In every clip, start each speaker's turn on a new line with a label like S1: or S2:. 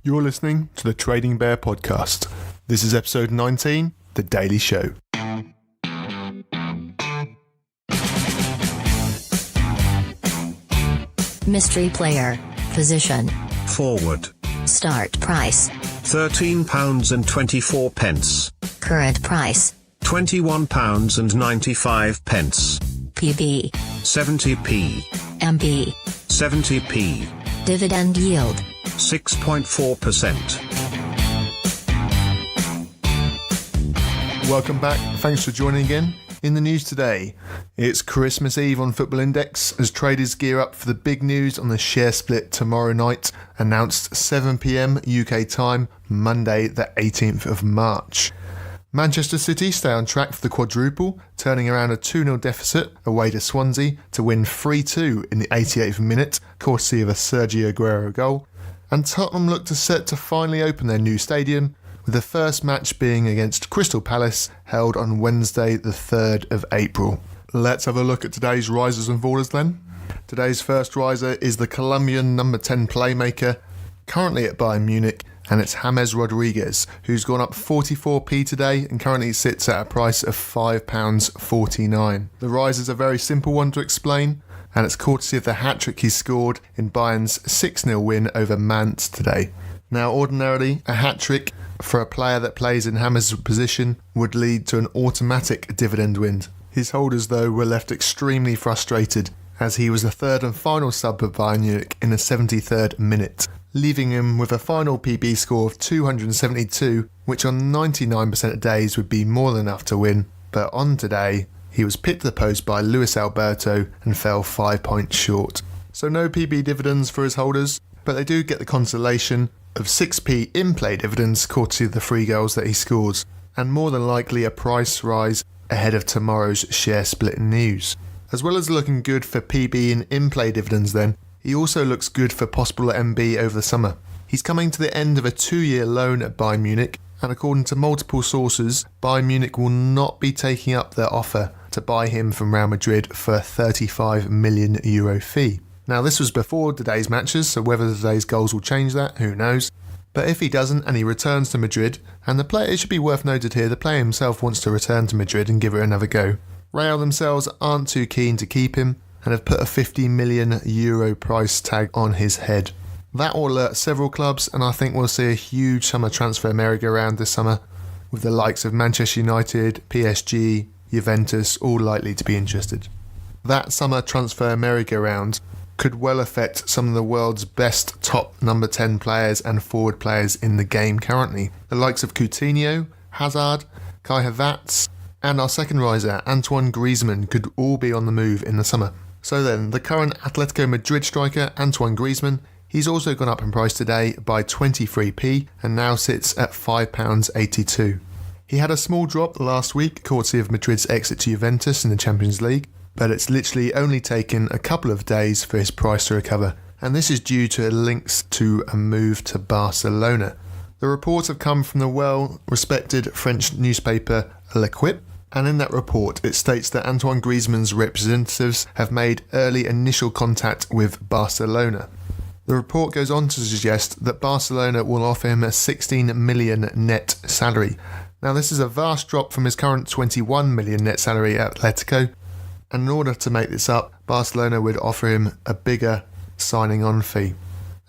S1: You're listening to the Trading Bear podcast. This is episode 19, The Daily Show.
S2: Mystery player. Position.
S3: Forward.
S2: Start price.
S3: £13.24.
S2: Current price.
S3: £21.95.
S2: PB.
S3: 70p.
S2: MB.
S3: 70p.
S2: Dividend yield.
S3: 6.4%.
S1: Welcome back. Thanks for joining again. In the news today, it's Christmas Eve on Football Index as traders gear up for the big news on the share split tomorrow night, announced 7 p.m. UK time, Monday the 18th of March. Manchester City stay on track for the quadruple, turning around a 2-0 deficit away to Swansea to win 3-2 in the 88th minute, courtesy of a Sergio Aguero goal. And Tottenham look to set to finally open their new stadium, with the first match being against Crystal Palace, held on Wednesday the 3rd of April. Let's have a look at today's risers and fallers then. Today's first riser is the Colombian number 10 playmaker, currently at Bayern Munich, and it's James Rodriguez, who's gone up 44p today and currently sits at a price of £5.49. The rise is a very simple one to explain, and it's courtesy of the hat-trick he scored in Bayern's 6-0 win over Mainz today. Now, ordinarily, a hat-trick for a player that plays in James' position would lead to an automatic dividend win. His holders, though, were left extremely frustrated as he was the third and final sub of Bayern Munich in the 73rd minute, leaving him with a final PB score of 272, which on 99% of days would be more than enough to win. But on today, he was pipped to the post by Luis Alberto and fell 5 points short. So no PB dividends for his holders, but they do get the consolation of 6p in-play dividends courtesy of the 3 goals that he scores, and more than likely a price rise ahead of tomorrow's share split news. As well as looking good for PB and in-play dividends then, he also looks good for possible MB over the summer. He's coming to the end of a 2-year loan at Bayern Munich, and according to multiple sources, Bayern Munich will not be taking up their offer to buy him from Real Madrid for a €35 million fee. Now, this was before today's matches, so whether today's goals will change that, who knows. But if he doesn't and he returns to Madrid, and the player, it should be worth noted here, the player himself wants to return to Madrid and give it another go. Real themselves aren't too keen to keep him and have put a €50 million price tag on his head. That will alert several clubs, and I think we'll see a huge summer transfer merry-go-round this summer, with the likes of Manchester United, PSG, Juventus all likely to be interested. That summer transfer merry-go-round could well affect some of the world's best top number 10 players and forward players in the game currently. The likes of Coutinho, Hazard, Kai Havertz, and our second riser, Antoine Griezmann, could all be on the move in the summer. So then, the current Atletico Madrid striker, Antoine Griezmann, he's also gone up in price today by 23p and now sits at £5.82. He had a small drop last week, courtesy of Madrid's exit to Juventus in the Champions League, but it's literally only taken a couple of days for his price to recover, and this is due to links to a move to Barcelona. The reports have come from the well-respected French newspaper L'Equipe, and in that report it states that Antoine Griezmann's representatives have made early initial contact with Barcelona. The report goes on to suggest that Barcelona will offer him a 16 million net salary. Now, this is a vast drop from his current 21 million net salary at Atletico, and in order to make this up, Barcelona would offer him a bigger signing on fee,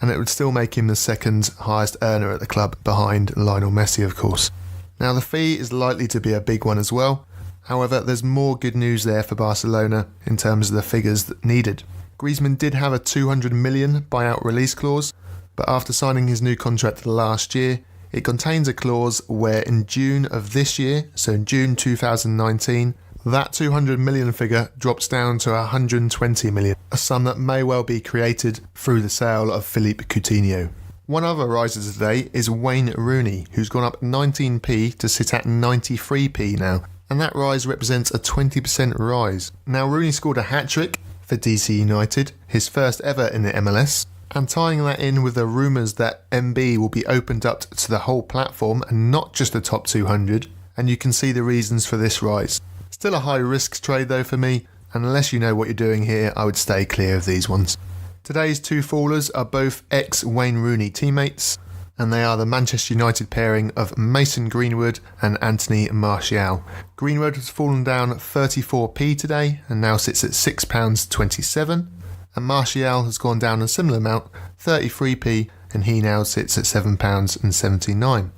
S1: and it would still make him the second highest earner at the club, behind Lionel Messi of course. Now, the fee is likely to be a big one as well. However, there's more good news there for Barcelona in terms of the figures needed. Griezmann did have a 200 million buyout release clause, but after signing his new contract last year, it contains a clause where in June of this year, so in June 2019, that 200 million figure drops down to 120 million, a sum that may well be created through the sale of Philippe Coutinho. One other riser today is Wayne Rooney, who's gone up 19p to sit at 93p now, and that rise represents a 20% rise. Now, Rooney scored a hat-trick for DC United, his first ever in the MLS, and tying that in with the rumours that MB will be opened up to the whole platform and not just the top 200, and you can see the reasons for this rise. Still a high risk trade though for me, and unless you know what you're doing here, I would stay clear of these ones. Today's two fallers are both ex-Wayne Rooney teammates. and they are the Manchester United pairing of Mason Greenwood and Anthony Martial. Greenwood has fallen down 34p today and now sits at £6.27, and Martial has gone down a similar amount, 33p, and he now sits at £7.79.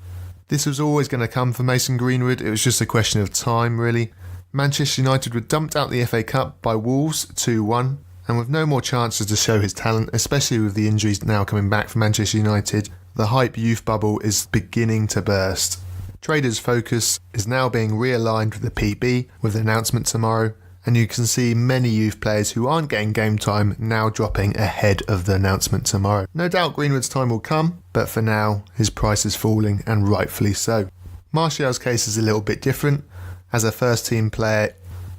S1: This was always going to come for Mason Greenwood, it was just a question of time really. Manchester United were dumped out the FA Cup by Wolves 2-1, and with no more chances to show his talent, especially with the injuries now coming back for Manchester United, the hype youth bubble is beginning to burst. Traders' focus is now being realigned with the PB with the announcement tomorrow, and you can see many youth players who aren't getting game time now dropping ahead of the announcement tomorrow. No doubt Greenwood's time will come, but for now his price is falling, and rightfully so. Martial's case is a little bit different. As a first team player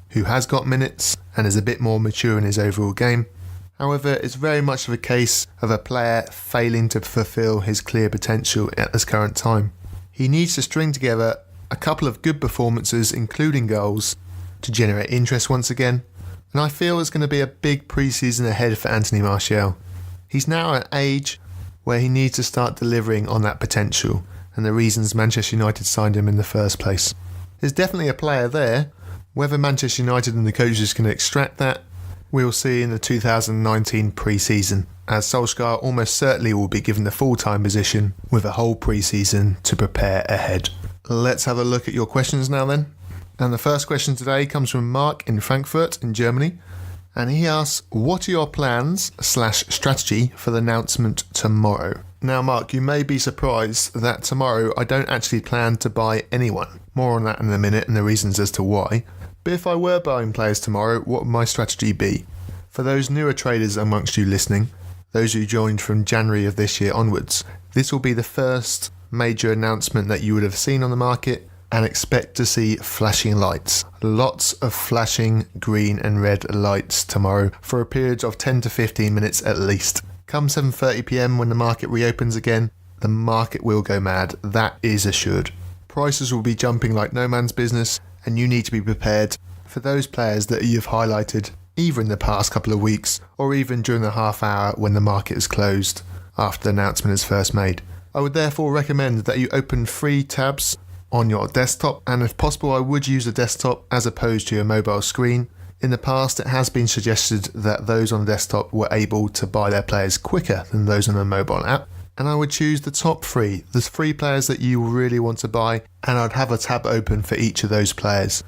S1: who has got minutes and is a bit more mature in his overall game. However, it's very much of a case of a player failing to fulfil his clear potential at this current time. He needs to string together a couple of good performances, including goals, to generate interest once again, and I feel there's going to be a big pre-season ahead for Anthony Martial. He's now at an age where he needs to start delivering on that potential and the reasons Manchester United signed him in the first place. There's definitely a player there. Whether Manchester United and the coaches can extract that, we'll see in the 2019 pre-season, as Solskjaer almost certainly will be given the full-time position with a whole pre-season to prepare ahead. Let's have a look at your questions now then. And the first question today comes from Mark in Frankfurt in Germany, and he asks, what are your plans/strategy for the announcement tomorrow? Now Mark, you may be surprised that tomorrow I don't actually plan to buy anyone. More on that in a minute and the reasons as to why. But if I were buying players tomorrow, what would my strategy be? For those newer traders amongst you listening, those who joined from January of this year onwards, this will be the first major announcement that you would have seen on the market, and expect to see flashing lights. Lots of flashing green and red lights tomorrow for a period of 10 to 15 minutes at least. Come 7:30pm when the market reopens again, the market will go mad, that is assured. Prices will be jumping like no man's business, and you need to be prepared for those players that you've highlighted either in the past couple of weeks or even during the half hour when the market is closed after the announcement is first made. I would therefore recommend that you open 3 tabs on your desktop, and if possible I would use a desktop as opposed to a mobile screen. In the past it has been suggested that those on the desktop were able to buy their players quicker than those on a mobile app, and I would choose the top 3, the 3 players that you really want to buy, and I'd have a tab open for each of those players.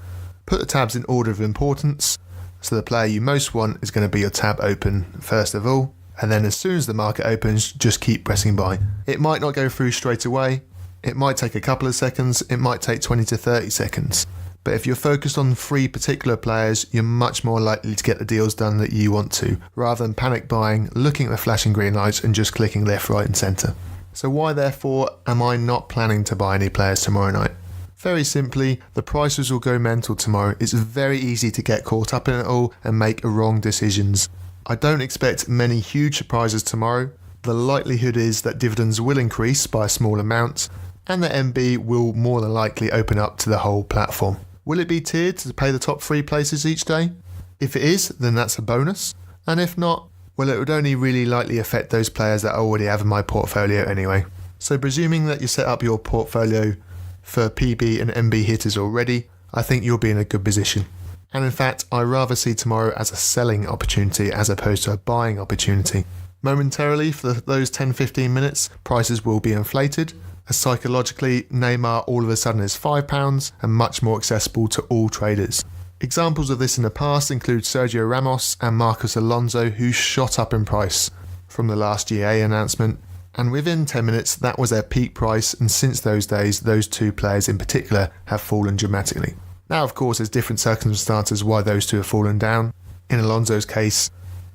S1: Put the tabs in order of importance, so the player you most want is going to be your tab open first of all, and then as soon as the market opens, just keep pressing buy. It might not go through straight away, it might take a couple of seconds, it might take 20 to 30 seconds. But if you're focused on 3 particular players, you're much more likely to get the deals done that you want to, rather than panic buying, looking at the flashing green lights and just clicking left, right and centre. So why therefore am I not planning to buy any players tomorrow night? Very simply, the prices will go mental tomorrow. It's very easy to get caught up in it all and make wrong decisions. I don't expect many huge surprises tomorrow. The likelihood is that dividends will increase by a small amount, and the MB will more than likely open up to the whole platform. Will it be tiered to pay the top 3 places each day? If it is, then that's a bonus, and if not, well, it would only really likely affect those players that I already have in my portfolio anyway. So presuming that you set up your portfolio for PB and MB hitters already, I think you'll be in a good position. And in fact, I rather see tomorrow as a selling opportunity as opposed to a buying opportunity. Momentarily, for those 10-15 minutes, prices will be inflated, as psychologically Neymar all of a sudden is £5 and much more accessible to all traders. Examples of this in the past include Sergio Ramos and Marcos Alonso, who shot up in price from the last GA announcement, and within 10 minutes that was their peak price, and since those days those 2 players in particular have fallen dramatically. Now of course there's different circumstances why those 2 have fallen down. In Alonso's case,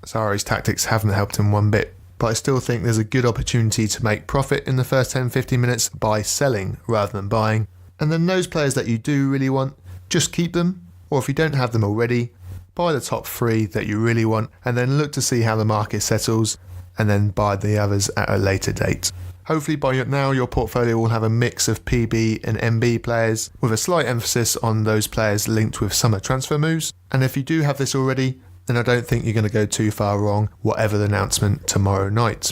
S1: Sarri's tactics haven't helped him one bit, but I still think there's a good opportunity to make profit in the first 10-15 minutes by selling rather than buying. And then those players that you do really want, just keep them, or if you don't have them already, buy the top 3 that you really want and then look to see how the market settles and then buy the others at a later date. Hopefully by now your portfolio will have a mix of PB and MB players with a slight emphasis on those players linked with summer transfer moves, and if you do have this already, then I don't think you're going to go too far wrong, whatever the announcement tomorrow night.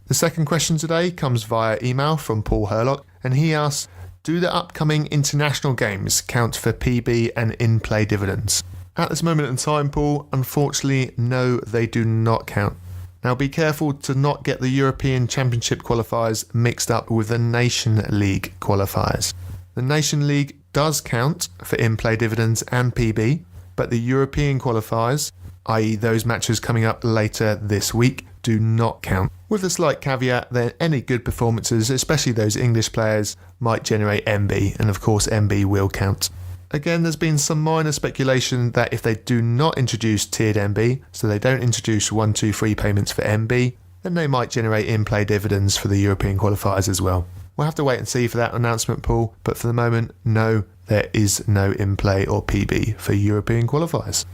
S1: The second question today comes via email from Paul Herlock, and he asks, do the upcoming international games count for PB and in-play dividends? At this moment in time, Paul, unfortunately, no, they do not count. Now be careful to not get the European Championship qualifiers mixed up with the Nation League qualifiers. The Nation League does count for in-play dividends and PB, but the European qualifiers, i.e. those matches coming up later this week, do not count. With a slight caveat that any good performances, especially those English players, might generate MB, and of course MB will count. Again, there's been some minor speculation that if they do not introduce tiered MB, so they don't introduce 1, 2, 3 payments for MB, then they might generate in-play dividends for the European qualifiers as well. We'll have to wait and see for that announcement, Paul, but for the moment, no, there is no in-play or PB for European qualifiers.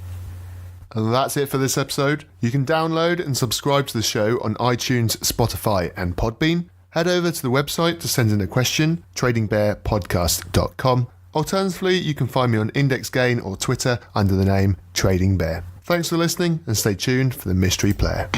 S1: And that's it for this episode. You can download and subscribe to the show on iTunes, Spotify and Podbean. Head over to the website to send in a question, tradingbearpodcast.com. Alternatively, you can find me on Index Gain or Twitter under the name Trading Bear. Thanks for listening and stay tuned for the Mystery Player.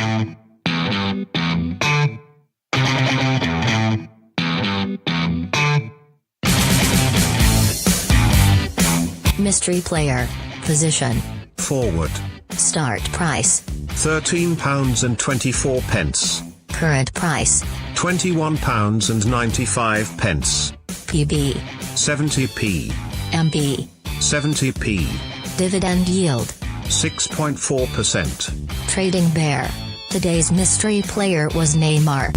S2: Mystery player. Position.
S3: Forward.
S2: Start price.
S3: £13.24.
S2: Current price.
S3: £21.95.
S2: PB.
S3: 70p.
S2: MB.
S3: 70p.
S2: Dividend yield.
S3: 6.4%.
S2: Trading Bear. Today's mystery player was Neymar.